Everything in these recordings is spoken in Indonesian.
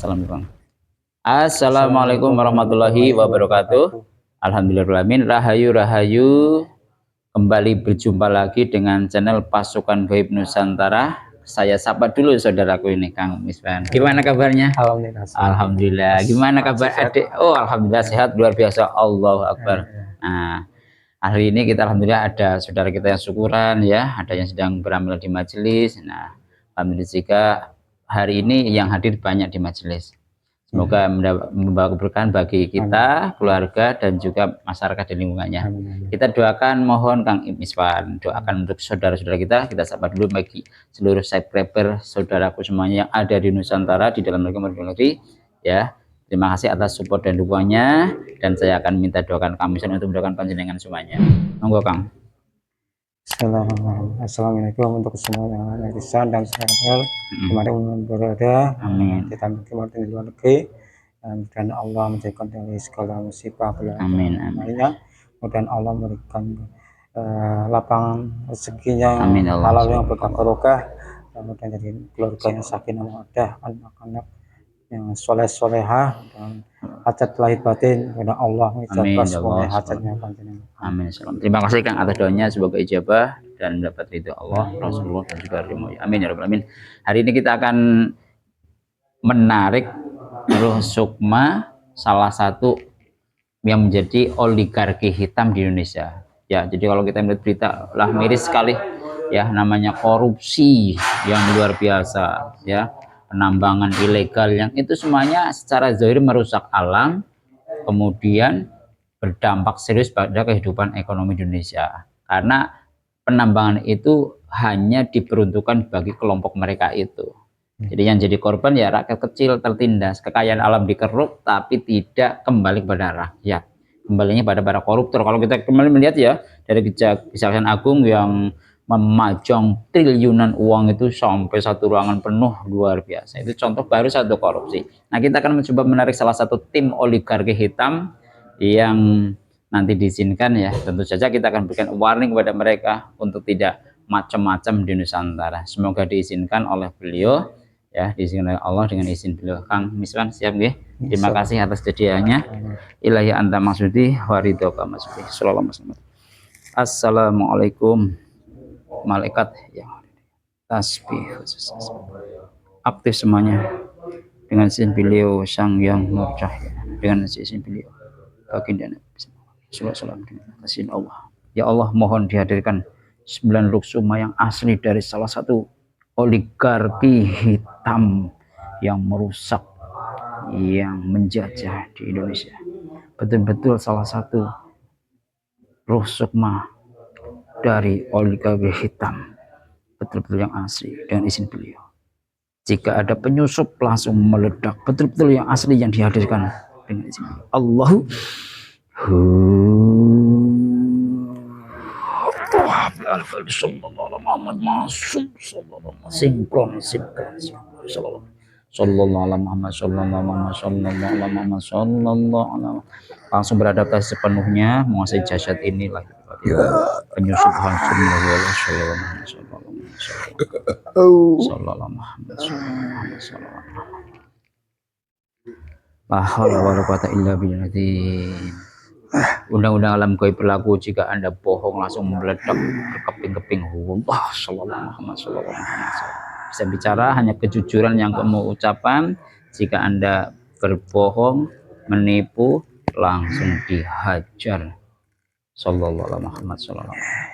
Assalamualaikum. Assalamualaikum warahmatullahi wabarakatuh. Alhamdulillahirrahmanirrahim. Rahayu kembali berjumpa lagi dengan channel Pasukan Gaib Nusantara. Saya sapa dulu saudaraku ini, Kang Miswan. Gimana kabarnya? Alhamdulillah. Gimana kabar adik? Oh, alhamdulillah sehat luar biasa. Allahu Akbar. Nah, hari ini kita alhamdulillah ada saudara kita yang syukuran ya, ada yang sedang beramal di majelis. Nah, alhamdulillah jika hari ini yang hadir banyak di majelis. Semoga membawa keberkahan bagi kita, keluarga, dan juga masyarakat di lingkungannya. Kita doakan, mohon Kang Miswan, doakan untuk saudara-saudara kita sapa dulu bagi seluruh subscriber saudaraku semuanya yang ada di Nusantara, di dalam negeri maupun luar negeri, ya. Terima kasih atas support dan dukungannya, dan saya akan minta doakan Kang Miswan untuk mendoakan panjenengan semuanya. Monggo Kang. Assalamualaikum untuk semua yang netizen dan sahabat dimanapun berada. Amin. Kita di luar negeri dan Allah menjadikan dari segala musibah Amin. lainnya. Kemudian Allah memberikan lapangan rezekinya, Amin, Allah. halal yang berkah-barokah, kemudian jadi keluarga yang sakinah mawaddah, anak-anak yang soleh-solehah, dan hajat lahir batin kepada Allah menjawab semua hajatnya panjenengan. Amin. Terima kasih Kang atas doanya, semoga ijabah dan mendapat ridho Allah, Rasulullah, dan juga ridho. Amin ya rabbal alamin. Hari ini kita akan menarik Ruh Sukma, salah satu yang menjadi oligarki hitam di Indonesia. Ya, jadi kalau kita melihat berita lah miris sekali ya, namanya korupsi yang luar biasa ya, penambangan ilegal yang itu semuanya secara zahir merusak alam, kemudian berdampak serius pada kehidupan ekonomi Indonesia, karena penambangan itu hanya diperuntukkan bagi kelompok mereka itu. Jadi yang jadi korban ya rakyat kecil tertindas, kekayaan alam dikeruk tapi tidak kembali kepada rakyat, kembalinya pada para koruptor. Kalau kita kembali melihat ya, dari Kejaksaan Agung yang memajang triliunan uang itu sampai satu ruangan penuh, luar biasa. Itu contoh baru satu korupsi. Nah, kita akan mencoba menarik salah satu tim oligarki hitam yang nanti diizinkan ya. Tentu saja kita akan berikan warning kepada mereka untuk tidak macam-macam di Nusantara. Semoga diizinkan oleh beliau ya, diizinkan oleh Allah dengan izin beliau. Kang Miswan siap nggih? Terima kasih atas sediaannya. Ilahi anta maksudi waridhoka maksudi. Sallallahu alaihi wasallam. Assalamualaikum. Malaikat yang tasbih khusus aktif semuanya dengan izin beliau Sang Yang Nur Cahya, dengan izin beliau baginda Nabi sallallahu alaihi wasallam. Allah ya Allah, mohon dihadirkan 9 Ruh Sukma yang asli dari salah satu oligarki hitam yang merusak, yang menjajah di Indonesia. Betul-betul salah satu Ruh Sukma dari oligarki hitam, betul-betul yang asli dengan izin beliau. Jika ada penyusup langsung meledak, betul-betul yang asli yang dihadirkan dengan izin beliau. Allahu sinkron langsung beradaptasi sepenuhnya menguasai jasad inilah penyusup langsung Undang-undang alam gaib berlaku jika Anda bohong langsung meledak berkeping-keping. Bisa bicara hanya kejujuran yang kamu ucapkan. Jika Anda berbohong, menipu, langsung dihajar. Sallallahu alaihi Muhammad sallallahu alaihi wasallam.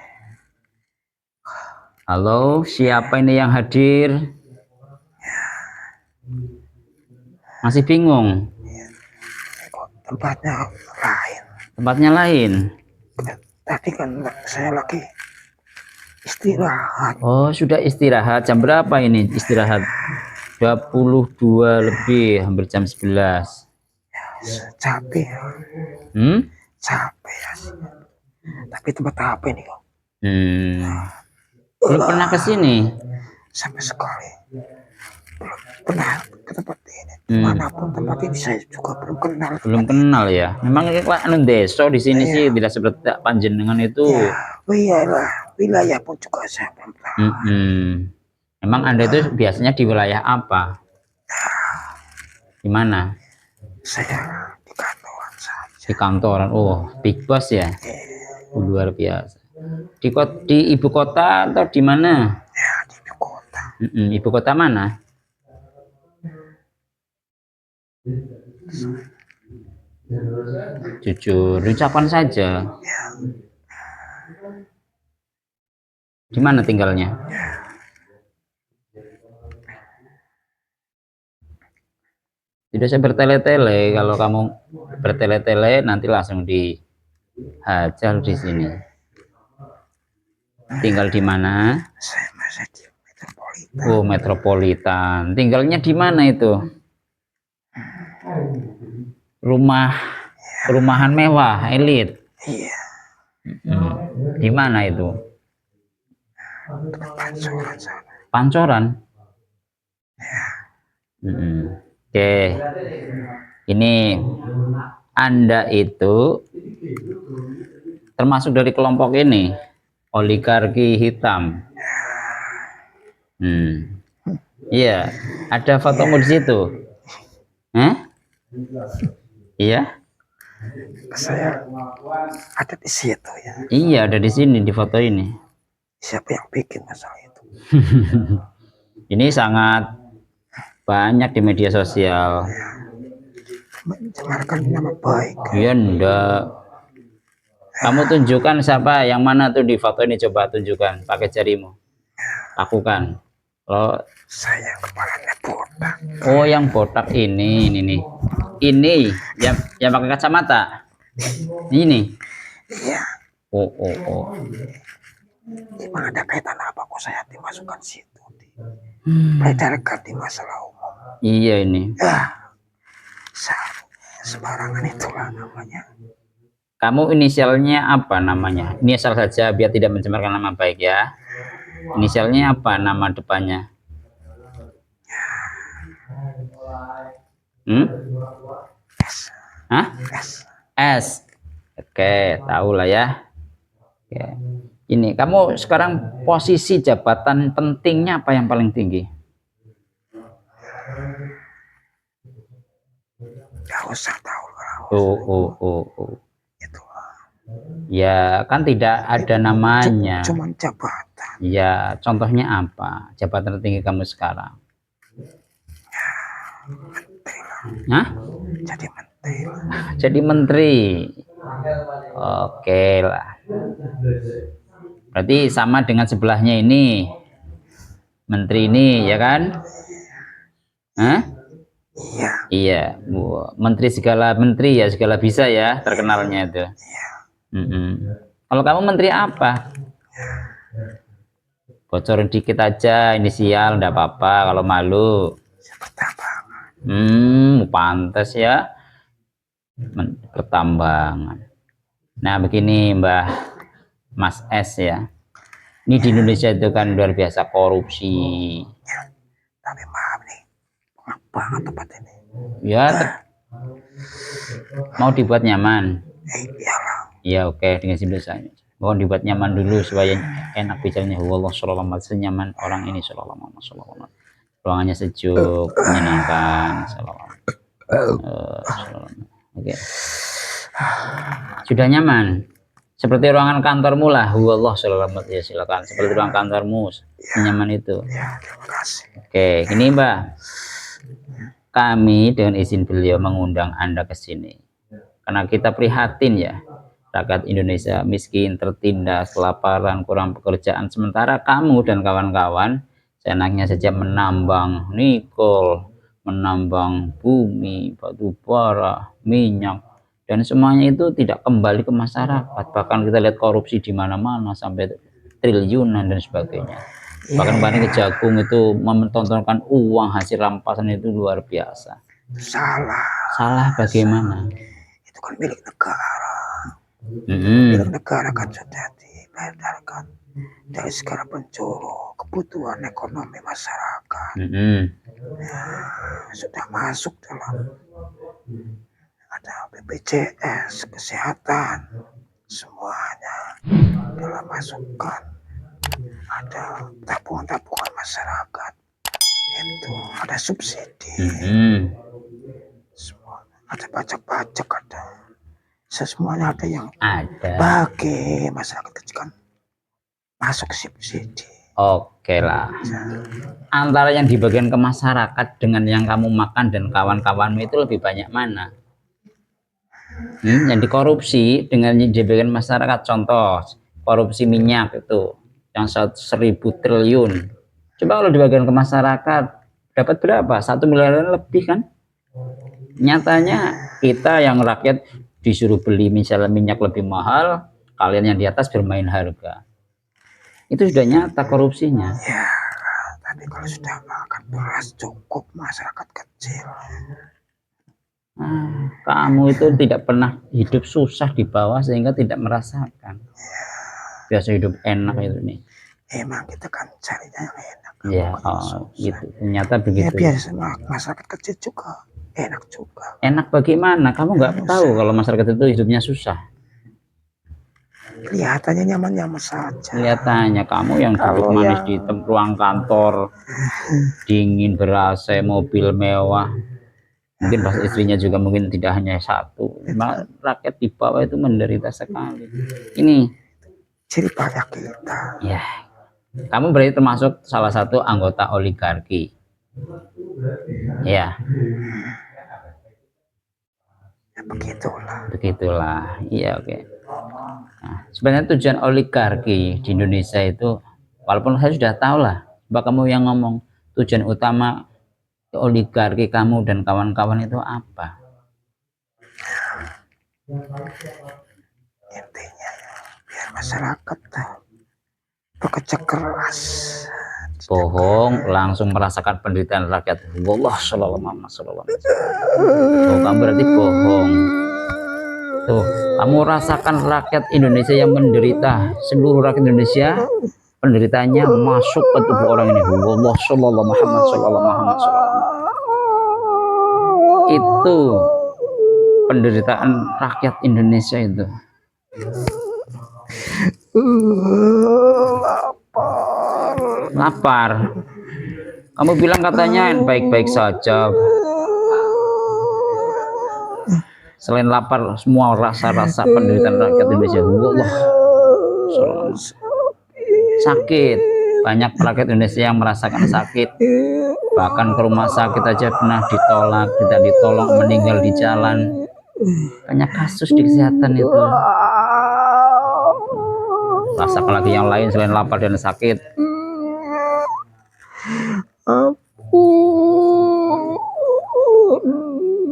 Halo, siapa ini yang hadir? Masih bingung? Tempatnya lain. Tempatnya lain. Tadi kan saya lagi istirahat. Oh, sudah istirahat. Jam berapa ini istirahat? 22 lebih, hampir jam 11. Capek. Capek ya. Tapi tempat apa ini kok? Belum pernah ke sini? Sampai sekali. Belum pernah ke tempat ini. Dimanapun tempat ini saya juga belum kenal. Belum kenal ya. Memang anu desa di sini sih tidak seperti panjenengan itu. Ya, wilayah pun juga saya belum tahu. Memang Anda itu biasanya di wilayah apa? Di mana? Saya di kantoran saja. Di kantoran. Oh, big boss ya. Luar biasa. Di ibu kota atau di mana? Ya, di ibu kota. Ibu kota mana? Jujur, ucapan saja. Ya, Di mana tinggalnya? Tidak usah bertele-tele. Kalau kamu bertele-tele nanti langsung dihajar di sini. Tinggal di mana? saya masih di metropolitan. Oh, metropolitan. Tinggalnya di mana itu? Rumahan mewah, elit. Iya, Di mana itu? Pancoran sana. Pancoran. Oke. Ini Anda itu termasuk dari kelompok ini, oligarki hitam. Iya, ada fotomu di situ. Iya. Saya ada di situ ya. Iya, ada di sini di foto ini. Siapa yang bikin masalah itu? Ini sangat banyak di media sosial. Mencemarkan nama baik. Iya, enggak. Kamu tunjukkan siapa yang mana tuh di foto ini, coba tunjukkan pakai jarimu. Lakukan. Kalau Saya kepalanya botak. oh, yang botak ini nih. Ini yang pakai kacamata. Ini. Iya. Oh. Gimana ada kaitan apa kok saya dimasukkan situ? Beredarkan di masalah umum. Iya ini. Sembarangan itulah namanya. Kamu inisialnya apa namanya? Inisial saja biar tidak mencemarkan nama baik ya. Inisialnya apa nama depannya? S. Hah? S. S. Oke, tahu lah ya. Oke. Ini kamu sekarang posisi jabatan pentingnya apa yang paling tinggi? Gak usah tahu lah. Oh. Itu. Ya kan tidak ada namanya. Cuman jabatan. Ya, contohnya apa? Jabatan tertinggi kamu sekarang? Menteri lah. Hah? Jadi menteri. Jadi menteri. Oke lah. Berarti sama dengan sebelahnya ini. Menteri ini, ya kan? Hah? Iya. Iya. Menteri segala menteri ya, segala bisa ya terkenalnya itu. Kalau kamu menteri apa? Bocorin dikit aja, inisial, enggak apa-apa kalau malu. Pantas ya. Pertambangan. Nah, begini Mbah Mas S ya. Ini di Indonesia itu kan luar biasa korupsi. Tapi maaf nih, pengap banget tempat ini. Ya, mau dibuat nyaman. Iyalah. Ya oke, dengan Indonesia. Mohon dibuat nyaman dulu supaya enak bicaranya. Wallah sallallahu alaihi wasallam, senyaman orang ini sallallahu alaihi wasallam. Ruangannya sejuk, menyenangkan. Oke. Sudah nyaman. Seperti ruangan kantormu lah. Wallah sallallahu alaihi wasallam. Ya silakan. Seperti ruang kantormu, senyaman itu. Ya, terima kasih. Oke, ini Mbak. Kami dengan izin beliau mengundang Anda ke sini. Karena kita prihatin ya. Rakyat Indonesia miskin, tertindas, kelaparan, kurang pekerjaan. Sementara kamu dan kawan-kawan seenaknya saja menambang nikel, menambang bumi, batu bara, minyak, dan semuanya itu tidak kembali ke masyarakat. Bahkan kita lihat korupsi di mana-mana sampai triliunan dan sebagainya. Bahkan kemarin Kejagung itu mentontonkan uang hasil rampasan itu luar biasa. Salah bagaimana? Itu kan milik negara. Milik negara kan sudah dibedarkan dari segala penjuru kebutuhan ekonomi masyarakat. Sudah masuk dalam ada BPJS, kesehatan, semuanya dalam masukan. Ada tabungan masyarakat, itu ada subsidi. ada pajak-pajak, ada semuanya ada yang Ada. bagi masyarakat kecil kan masuk subsidi. Oke lah. Antara yang dibagikan ke masyarakat dengan yang kamu makan dan kawan-kawanmu itu lebih banyak mana? Yang dikorupsi dengan yang dibagikan masyarakat, contoh korupsi minyak itu yang 1.000 triliun. Coba kalau dibagikan ke masyarakat dapat berapa? 1 miliar lebih kan? Nyatanya kita yang rakyat disuruh beli misalnya minyak lebih mahal, kalian yang di atas bermain harga. Itu sudah nyata korupsinya. Ya, tapi kalau sudah makan beras cukup masyarakat kecil. Kamu itu tidak pernah hidup susah di bawah sehingga tidak merasakan. Biasa hidup enak itu nih. Emang kita kan carinya yang enak. Ya, gitu. Ternyata begitu. Ya biasa masyarakat kecil juga enak juga. Enak bagaimana? Kamu nggak tahu kalau masyarakat itu hidupnya susah. Kelihatannya nyaman-nyaman saja. Kelihatannya kamu yang duduk manis di ruang kantor, dingin, ber-AC, mobil mewah. Mungkin pas istrinya juga mungkin tidak hanya satu. Rakyat di bawah itu menderita sekali. Ini ciri payah kita. Ya, kamu berarti termasuk salah satu anggota oligarki. Ya. Ya begitulah. Begitulah. Iya, oke. Nah, sebenarnya tujuan oligarki di Indonesia itu, walaupun saya sudah tahu lah, coba kamu yang ngomong tujuan utama oligarki kamu dan kawan-kawan itu apa? Intinya biar masyarakat bekerja keras, bohong langsung merasakan penderitaan rakyat. Wallah sallallahu alaihi wasallam. Oh, kamu berarti bohong. Tuh, kamu rasakan rakyat Indonesia yang menderita, seluruh rakyat Indonesia penderitaannya masuk ke tubuh orang ini. Wallah sallallahu Muhammad sallallahu Muhammad sallallahu. Itu penderitaan rakyat Indonesia itu. Lapar. Kamu bilang katanya baik-baik saja. Selain lapar, semua rasa-rasa penderitaan rakyat Indonesia. Wallah. Sakit. Banyak rakyat Indonesia yang merasakan sakit. Bahkan ke rumah sakit aja pernah ditolak, tidak ditolong, meninggal di jalan. Banyak kasus di kesehatan itu. Rasakan lagi yang lain selain lapar dan sakit.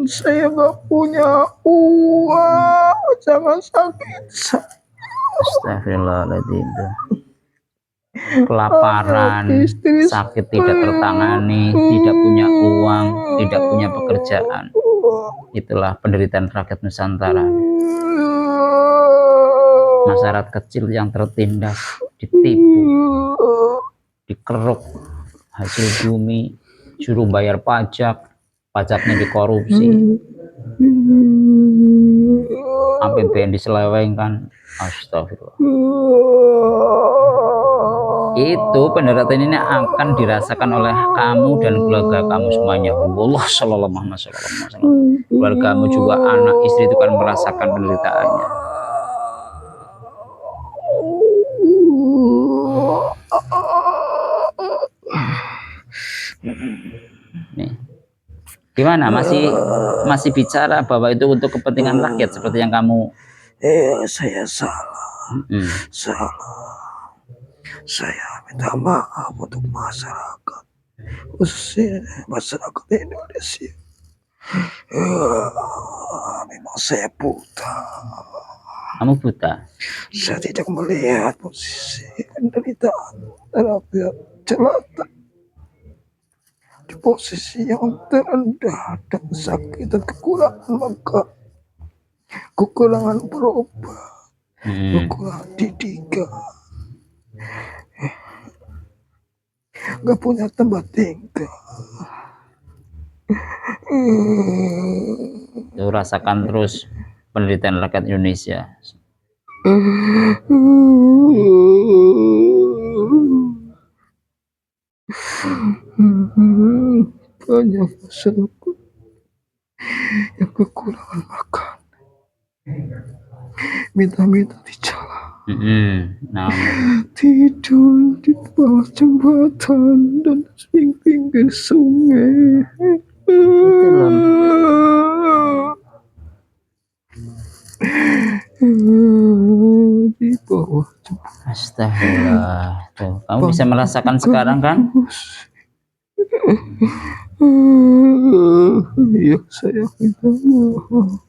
Saya nggak punya uang, jangan sakit. Astagfirullahaladzim. Kelaparan, sakit tidak tertangani, tidak punya uang, tidak punya pekerjaan. Itulah penderitaan rakyat Nusantara. Masyarakat kecil yang tertindas, ditipu, dikeruk hasil bumi, suruh bayar pajak, pajaknya dikorupsi, APBN diselewengkan. Astagfirullah. Itu penderitaan ini akan dirasakan oleh kamu dan keluarga kamu semuanya. Wallah sallallahu Muhammad sallallahu alaihi wasallam. Keluargamu juga, anak istri itu kan merasakan penderitaannya. Nih. Gimana? Masih bicara bahwa itu untuk kepentingan rakyat seperti yang kamu? Saya salah. Salah. Saya minta maaf untuk masyarakat, khususnya masyarakat Indonesia. Memang saya buta. Kamu buta? Saya tidak melihat posisi penderitaan rakyat jelata di posisi yang terendah dan sakit dan kekurangan makan, kekurangan berobat, kekurangan didikan, nggak punya tempat tinggal. Tuh, rasakan terus penderitaan rakyat Indonesia. Banyak masyarakat yang kekurangan kekurangan makan, minta-minta di jalan, Nah, tidur di bawah jembatan dan di pinggir sungai. Di bawah jembatan. astagfirullah. Tuh, kamu bisa merasakan sekarang kan? Ya, saya minta maaf.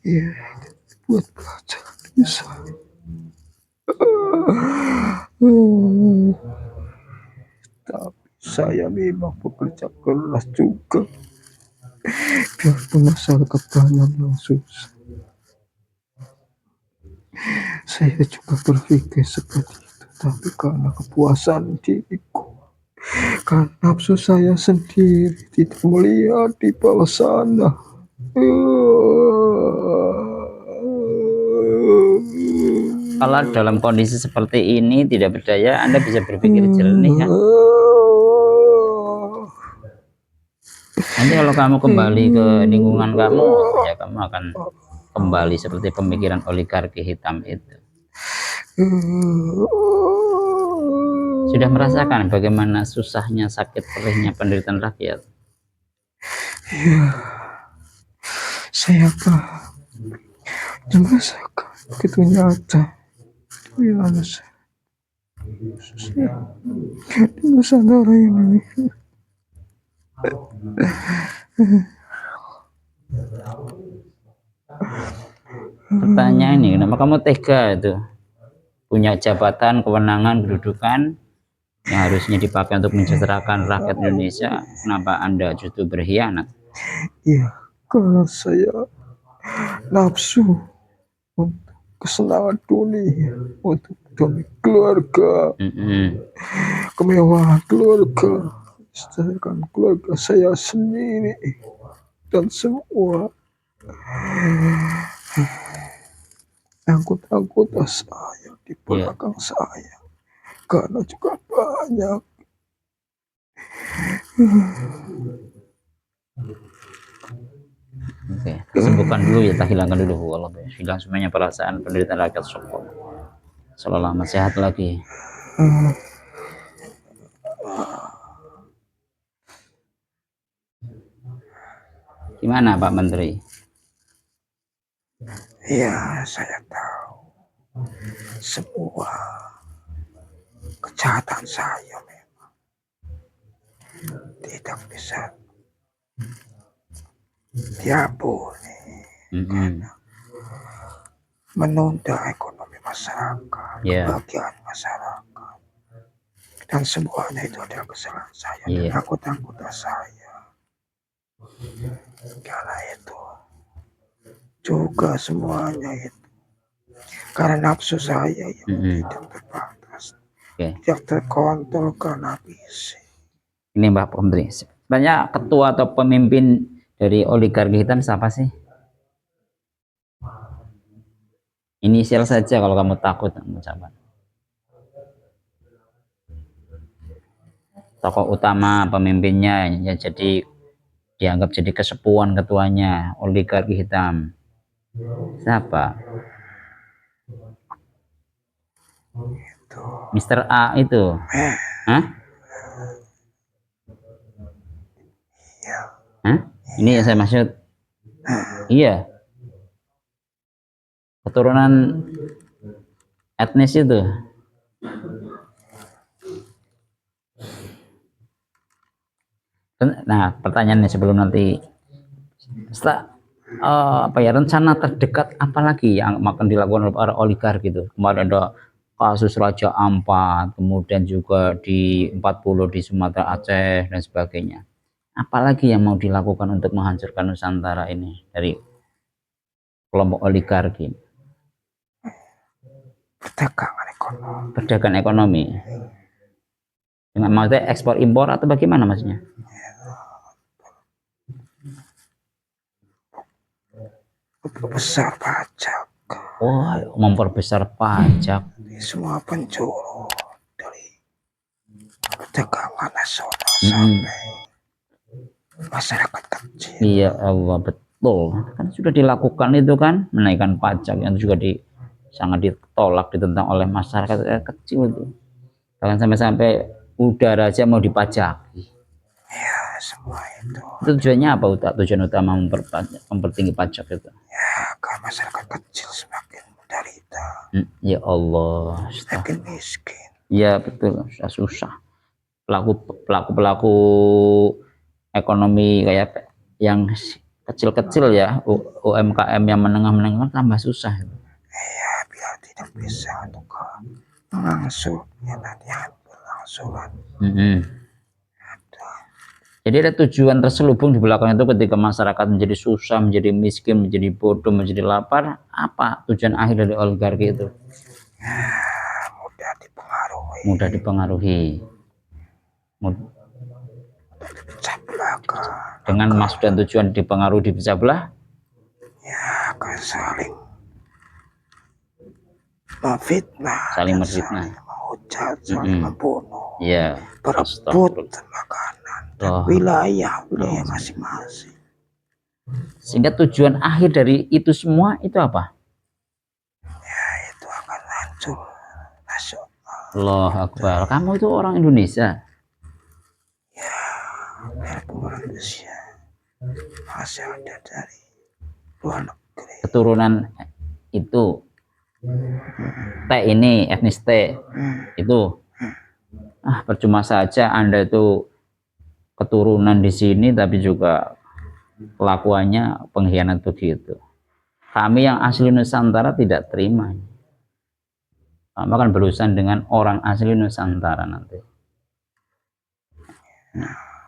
Ya, buat pelajaran bisa. Tapi saya memang bekerja keras juga. Biarpun masyarakat banyak yang susah, saya juga berpikir seperti itu. Tapi karena kepuasan diriku, karena nafsu saya sendiri tidak melihat di bawah sana. Kalau dalam kondisi seperti ini tidak berdaya, Anda bisa berpikir jernih kan? Nanti kalau kamu kembali ke lingkungan kamu, ya kamu akan kembali seperti pemikiran oligarki hitam itu. Sudah merasakan bagaimana susahnya, sakit perihnya penderitaan rakyat? Ya, saya paham. Merasakan begitu nyata. Ya, saya di Nusantara ini. Pertanyaan ini, kenapa kamu tega itu? Punya jabatan, kewenangan, kedudukan yang harusnya dipakai untuk mensejahterakan rakyat Indonesia, kenapa Anda justru berkhianat? Iya, kalau saya nafsu untuk kesenangan dunia, untuk demi keluarga, kemewahan keluarga, sedangkan keluarga saya sendiri dan semua anggota saya di belakang saya, karena juga banyak. Oke, sembuhkan dulu ya, tak hilangkan dulu Allah, hilang semuanya perasaan penderitaan rakyat sokong. Seolah lama sehat lagi. Gimana Pak Menteri? Ya, saya tahu semua kejahatan saya memang tidak bisa diampuni. Menunda ekonomi masyarakat, kebahagiaan masyarakat, dan semuanya itu adalah kesalahan saya dan anggota-anggota saya. Karena itu juga semuanya itu karena nafsu saya yang tidak terbatas, tidak terkontrol karena ambisi. Ini Mbak Menteri, sebenarnya ketua atau pemimpin dari oligarki hitam siapa sih? Inisial saja kalau kamu takut mengucapkan. Tokoh utama pemimpinnya yang jadi dianggap jadi kesepuan ketuanya oligarki hitam. Siapa? Mr. A itu. Hah? Hah? Ini yang saya maksud. Iya. Keturunan etnis itu. Nah, pertanyaannya sebelum nanti setelah apa ya, rencana terdekat apalagi yang akan dilakukan oleh para oligarki gitu. Kemarin ada kasus Raja Ampat, kemudian juga di 40 di Sumatera Aceh dan sebagainya. Apalagi yang mau dilakukan untuk menghancurkan Nusantara ini dari kelompok oligarki? Perdagangan ekonomi. Dengan maksudnya ekspor impor atau bagaimana maksudnya? Memperbesar pajak. Oh, memperbesar pajak. Semua penjuru dari perdagangan nasional sampai masyarakat kecil. Iya Allah, betul. Kan sudah dilakukan itu kan, menaikkan pajak yang juga sangat ditolak, ditentang oleh masyarakat kecil itu. Bahkan sampai-sampai udara aja mau dipajaki. Ya, semua itu. Itu tujuannya apa? Tujuan utama mempertinggi pajak itu? Ya, agar masyarakat kecil semakin menderita. Ya Allah, Semakin miskin. ya betul, susah. Pelaku ekonomi kayak yang kecil-kecil ya, UMKM yang menengah-menengah tambah susah. Iya, biar tidak bisa untuk mengasuh yang berlangsungan. Jadi ada tujuan terselubung di belakang itu ketika masyarakat menjadi susah, menjadi miskin, menjadi bodoh, menjadi lapar. Apa tujuan akhir dari oligarki itu? Mudah dipengaruhi. Mudah dipengaruhi. Dipecah belakang. Dengan maksud dan tujuan dipengaruhi, dipecah belah. Ya, akan saling memfitnah. Saling memfitnah. Menghujat, saling membunuh. Ya. Berebut makanan dan wilayah masing-masing. Sehingga tujuan akhir dari itu semua itu apa? Ya, itu akan hancur nasional. Allahu Akbar. Kamu itu orang Indonesia? Ya, biarpun Indonesia masih ada dari luar negeri. Keturunan itu T ini, etnis T itu. Percuma saja Anda itu keturunan di sini tapi juga kelakuannya pengkhianat begitu. Kami yang asli Nusantara tidak terima. Kamu akan berurusan dengan orang asli Nusantara nanti.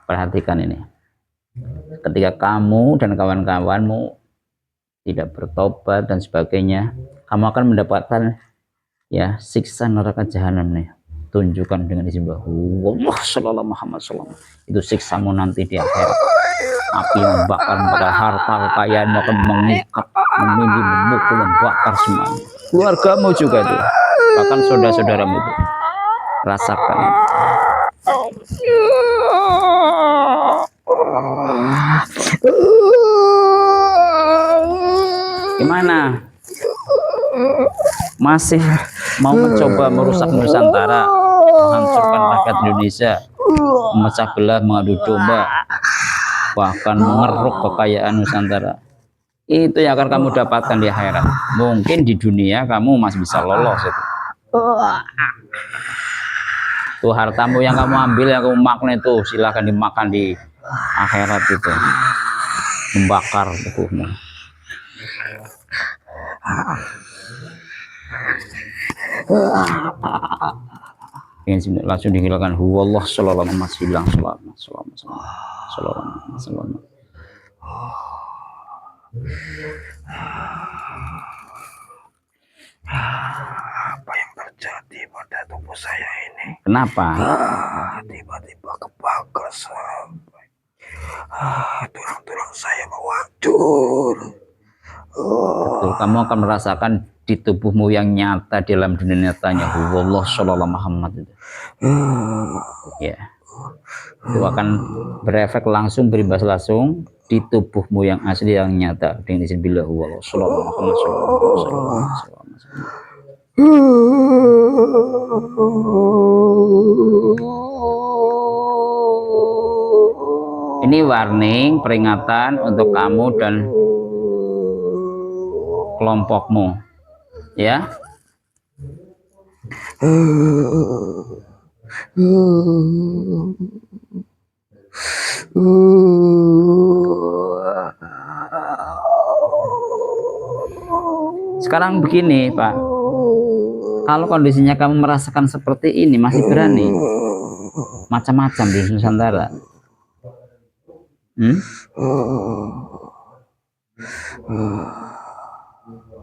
Perhatikan ini. Ketika kamu dan kawan-kawanmu tidak bertobat dan sebagainya, kamu akan mendapatkan ya siksa neraka jahanam nih. Tunjukkan dengan izin Allah sallallahu Muhammad sallallahu. Itu siksamu nanti di akhirat. Api yang bakar harta kekayaan akan mengikat, memindih, memukul, membakar semuanya. Keluargamu juga itu, bahkan saudara-saudaramu itu. Rasakan. Gimana? Masih mau mencoba merusak Nusantara, menghancurkan rakyat Indonesia, memecah belah, mengadu domba, bahkan mengeruk kekayaan Nusantara. Itu yang akan kamu dapatkan di akhirat. Mungkin di dunia kamu masih bisa lolos itu. Tuh hartamu yang kamu ambil, yang kamu makan itu silahkan dimakan di akhirat itu, membakar tubuhmu. Langsung dihilangkan. Huwallah sallallahu alaihi wasallam, hilang sallallahu. Apa yang terjadi pada tubuh saya ini? Kenapa? Tiba-tiba kebakar sampai tulang-tulang saya mau hancur. Betul, kamu akan merasakan di tubuhmu yang nyata dalam dunia nyatanya. Huwallah sallallahu Muhammad itu. Ya. Itu akan berefek langsung, berimbas langsung di tubuhmu yang asli, yang nyata dengan izin billah. Huwallah sallallahu Muhammad sallallahu. Ini warning, peringatan untuk kamu dan kelompokmu, ya. Sekarang begini, Pak. Kalau kondisinya kamu merasakan seperti ini, masih berani macam-macam di Nusantara.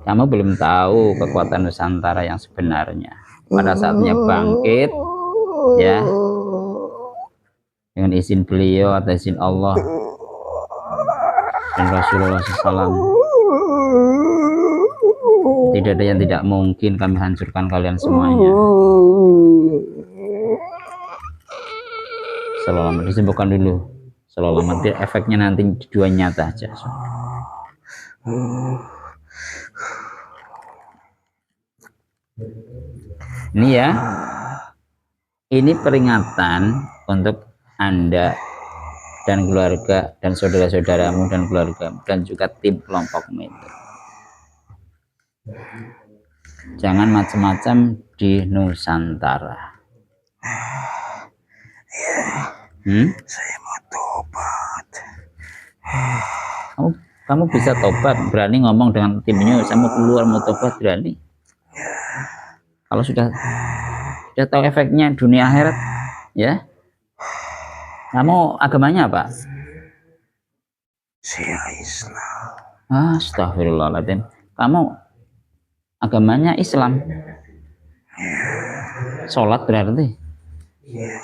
Kamu belum tahu kekuatan Nusantara yang sebenarnya. Pada saatnya bangkit, ya, dengan izin beliau atau izin Allah dan Rasulullah SAW, tidak ada yang tidak mungkin kami hancurkan kalian semuanya. Salam, disebutkan dulu Selalu mati efeknya nanti di dua nyata aja. Ini ya, ini peringatan untuk Anda dan keluarga dan saudara-saudaramu dan keluarga dan juga tim kelompokmu itu. Jangan macam-macam di Nusantara. Saya mau tobat. Kamu bisa tobat, berani ngomong dengan timnya, saya mau keluar mau tobat, berani. Kalau sudah tahu efeknya dunia akhirat, ya. Kamu agamanya apa? Saya Islam. Astagfirullahaladzim. Kamu agamanya Islam. Sholat berarti? Ya,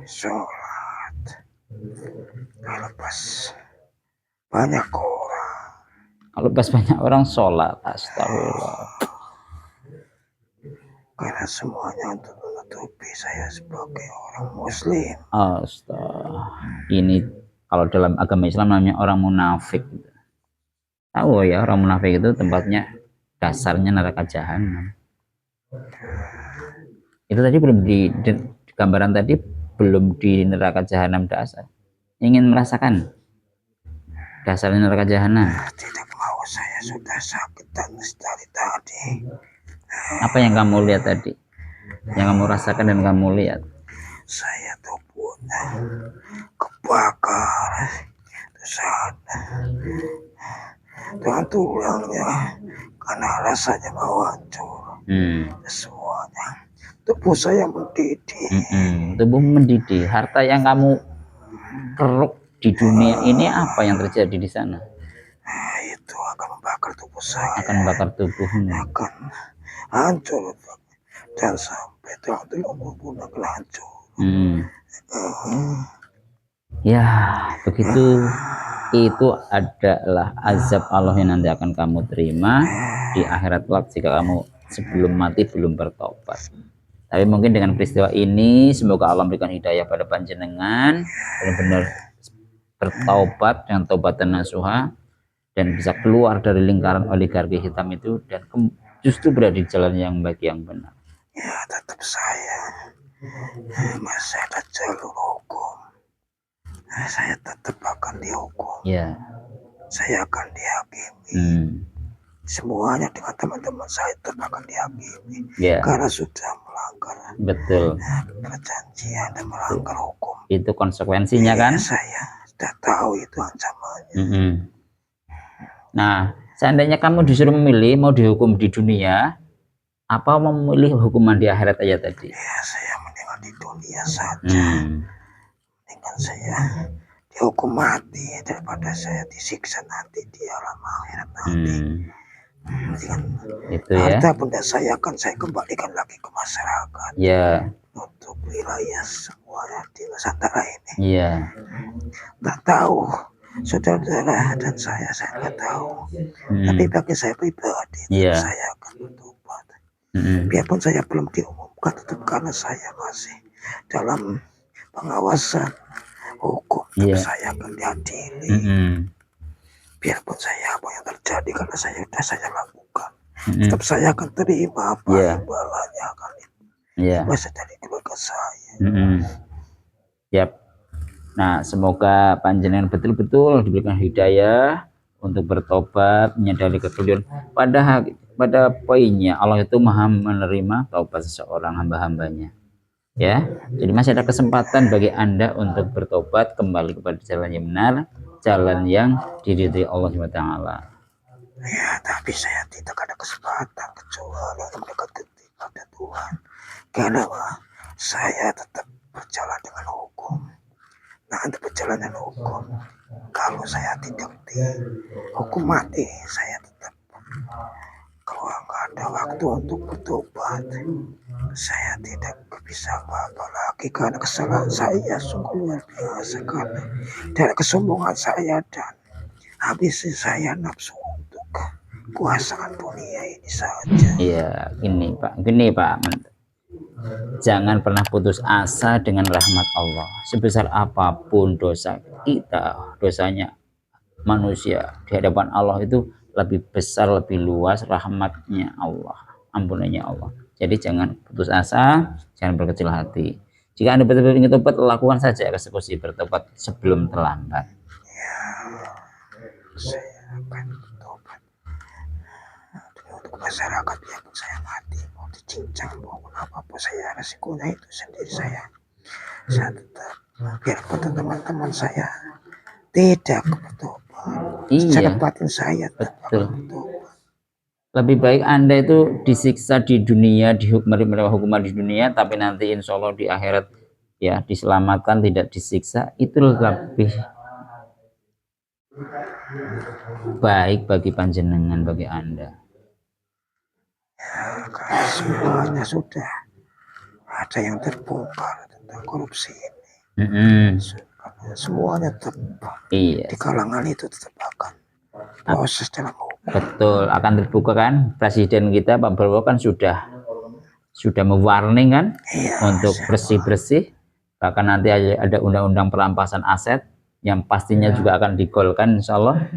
sholat. Kalau pas banyak orang. Kalau pas banyak orang sholat, astagfirullah. Karena semuanya untuk menutupi saya sebagai orang Muslim. Ini kalau dalam agama Islam namanya orang munafik. Tahu ya, orang munafik itu tempatnya dasarnya neraka jahanam. Itu tadi belum di gambaran tadi belum di neraka jahanam dasar. Ingin merasakan dasarnya neraka jahanam. Tidak mau, saya sudah sakit dan dari tadi. Apa yang kamu lihat tadi? Yang kamu rasakan dan kamu lihat? Saya tubuhnya kebakar, terus ada tulangnya karena rasanya mau hancur. Semuanya tubuh saya mendidih. Tubuh mendidih. Harta yang kamu keruk di dunia ini apa yang terjadi di sana? Itu akan membakar tubuh saya. Akan membakar tubuhmu. Akan hancur dan sampai tulang-tulangmu pun akan hancur. Ya, begitu. Itu adalah azab Allah yang nanti akan kamu terima di akhirat kelak jika kamu sebelum mati belum bertobat. Tapi mungkin dengan peristiwa ini semoga Allah memberikan hidayah pada panjenengan benar-benar bertaubat dengan taubatan nasuha dan bisa keluar dari lingkaran oligarki hitam itu dan justru berada di jalan yang baik yang benar. Ya, tetap saya masih ada jalur hukum. Saya tetap akan dihukum. Ya. Saya akan dihakimi. Semuanya dengan teman-teman saya tetap akan dihakimi. Ya. Karena sudah melanggar. Betul. Perjanjian dan melanggar hukum. Itu konsekuensinya kan? Saya sudah tahu itu ancamannya. Nah, seandainya kamu disuruh memilih mau dihukum di dunia, apa memilih hukuman di akhirat aja tadi? Ya, saya mendingan di dunia saja. Mendingan saya dihukum mati daripada saya disiksa nanti di alam akhirat nanti. Mendingan itu ya. Harta benda saya akan saya kembalikan lagi ke masyarakat. Ya. Untuk wilayah semuanya di Nusantara ini. Iya. Nggak tahu saudara-saudara dan saya nggak tahu. Tapi bagi saya pribadi, saya akan bertobat. Biarpun saya belum diumumkan, tetap karena saya masih dalam pengawasan hukum, saya akan diadili. Biarpun saya apa yang terjadi karena saya lakukan, tetap saya akan terima apa imbalannya akan masa dari keluarga saya. Yap. Nah, semoga panjenengan betul-betul diberikan hidayah untuk bertobat, menyadari kekeliruan. Pada poinnya Allah itu maha menerima taubat seseorang hamba-hambanya. Ya, jadi masih ada kesempatan bagi Anda untuk bertobat kembali kepada jalan yang benar, jalan yang diridhai Allah SWT. Ya, tapi saya tidak ada kesempatan kecuali untuk mendekat kepada Tuhan. Karena saya tetap berjalan dengan hukum. Nah, untuk berjalan dengan hukum, kalau saya tidak dihukum mati, saya tetap. Kalau nggak ada waktu untuk bertobat, saya tidak bisa apa-apa lagi karena kesalahan saya sungguh luar biasa karena dari kesombongan saya dan habis saya nafsu untuk kuasaan dunia ini saja. Iya, gini Pak. Jangan pernah putus asa dengan rahmat Allah. Sebesar apapun dosa kita, dosanya manusia di hadapan Allah itu lebih besar, lebih luas rahmatnya Allah, ampunannya Allah. Jadi jangan putus asa, jangan berkecil hati. Jika Anda betul-betul ingin tobat, lakukan saja eksekusi bertobat sebelum terlambat. Saya akan bertobat. Untuk masyarakat yang saya mati, mau dicincang, maupun apapun saya resikonya itu sendiri saya tetap biarpun teman-teman saya tidak bertobat, secara Iya, batin saya tetap betul. bertobat. Lebih baik Anda itu disiksa di dunia, menerima hukuman di dunia, tapi nanti insya Allah di akhirat ya diselamatkan, tidak disiksa, itu lebih baik bagi panjenengan, bagi Anda. Karena semuanya sudah ada yang terbongkar tentang korupsi ini. Semuanya tetap Iya. di kalangan itu tetap akan proses dalam hukum. Betul, akan terbuka kan. Presiden kita Pak Prabowo kan sudah mewarning kan, untuk bersih-bersih. Bahkan nanti ada undang-undang perampasan aset yang pastinya juga akan digolkan insya Allah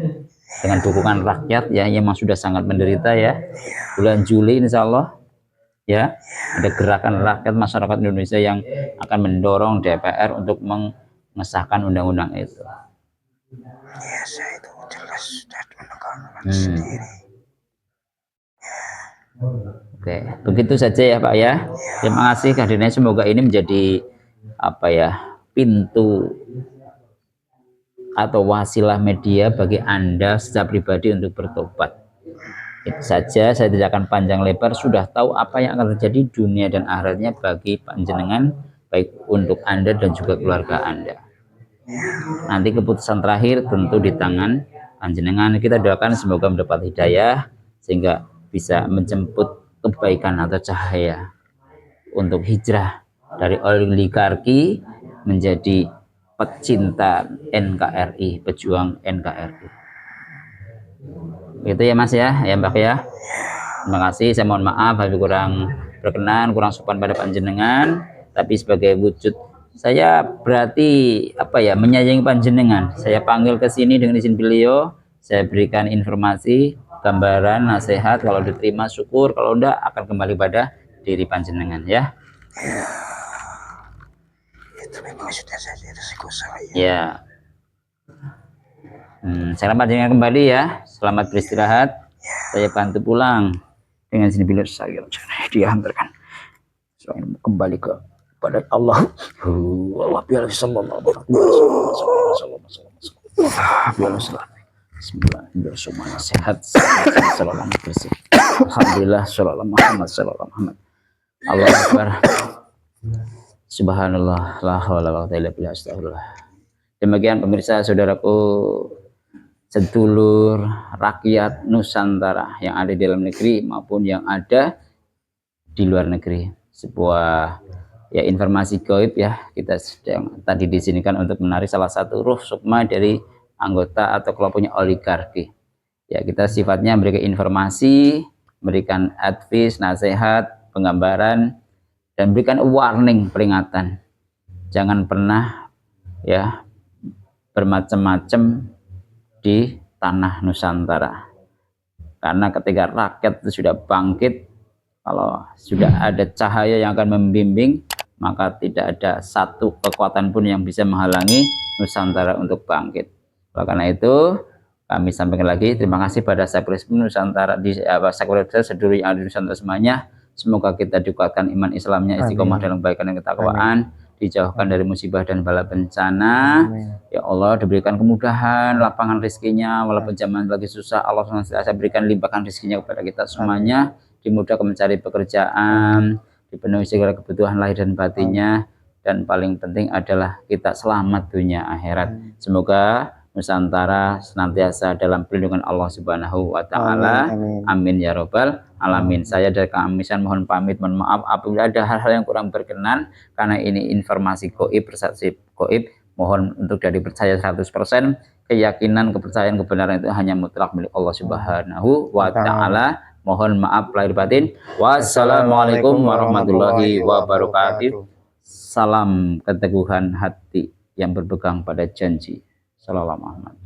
dengan dukungan rakyat ya, yang memang sudah sangat menderita ya. Bulan Juli insya Allah ya, ada gerakan rakyat masyarakat Indonesia yang akan mendorong DPR untuk mengesahkan undang-undang itu. Ya, saya itu jelas sudah menekankan sendiri. Oke, begitu saja ya Pak ya. Terima kasih kehadirannya, semoga ini menjadi apa ya, pintu atau wasilah media bagi Anda secara pribadi untuk bertobat. Itu saja, saya tidak akan panjang lebar, sudah tahu apa yang akan terjadi dunia dan akhiratnya bagi panjenengan, baik untuk Anda dan juga keluarga Anda. Nanti keputusan terakhir tentu di tangan panjenengan. Kita doakan semoga mendapat hidayah sehingga bisa menjemput kebaikan atau cahaya untuk hijrah dari oligarki menjadi pecinta NKRI, pejuang NKRI. Gitu ya Mas ya, Mbak ya. Terima kasih, saya mohon maaf habis kurang berkenan, kurang sopan pada panjenengan, tapi sebagai wujud saya berarti apa ya, menyayangi panjenengan. Saya panggil ke sini dengan izin beliau, saya berikan informasi, gambaran, nasihat, kalau diterima syukur, kalau enggak akan kembali pada diri panjenengan ya. Itu memang sudah jadi resiko saya. Ya. Selamat panjenengan kembali ya, selamat beristirahat. Saya bantu pulang dengan sini beliau saya diantarkan. Saya kembali kepada Allah. Allah biar sallallahu biar semuanya sehat, selamat bersih. Alhamdulillah, sholawat Muhammad sallallahu Muhammad. Allah Akbar. Subhanallah, la haula wala quwwata illa billah, astagfirullah. Demikian pemirsa, saudaraku, sedulur rakyat Nusantara yang ada di dalam negeri maupun yang ada di luar negeri, sebuah ya informasi gaib ya, kita sedang tadi disinikan untuk menarik salah satu ruh sukma dari anggota atau kelompoknya oligarki ya. Kita sifatnya memberikan informasi, memberikan advice, nasihat, penggambaran, dan berikan warning, peringatan. Jangan pernah ya bermacam-macam di tanah Nusantara, karena ketika rakyat itu sudah bangkit, kalau sudah ada cahaya yang akan membimbing, maka tidak ada satu kekuatan pun yang bisa menghalangi Nusantara untuk bangkit. Oleh karena itu kami sampaikan lagi terima kasih pada sekularisme Nusantara, di sekularisme sedulur yang ada di Nusantara semuanya. Semoga kita dikuatkan iman Islamnya, istiqomah dalam kebaikan dan ketakwaan, dijauhkan dari musibah dan bala bencana. Ya Allah, diberikan kemudahan, lapangan rezekinya, walaupun zaman lagi susah, Allah SWT berikan limpahkan rezekinya kepada kita semuanya, dimudahkan mencari pekerjaan, dipenuhi segala kebutuhan lahir dan batinnya, dan paling penting adalah kita selamat dunia akhirat. Semoga Nusantara senantiasa dalam perlindungan Allah Subhanahu wa Ta'ala. Amin ya Robbal Alamin. Saya dari Kang Amisan mohon pamit, mohon maaf apabila ada hal-hal yang kurang berkenan, karena ini informasi gaib, persaksi gaib. Mohon untuk dari percaya 100%, keyakinan, kepercayaan, kebenaran itu hanya mutlak milik Allah Subhanahu wa Ta'ala. Mohon maaf lahir batin. Wassalamualaikum warahmatullahi wabarakatuh. Salam keteguhan hati yang berpegang pada janji. Sallallahu Muhammad.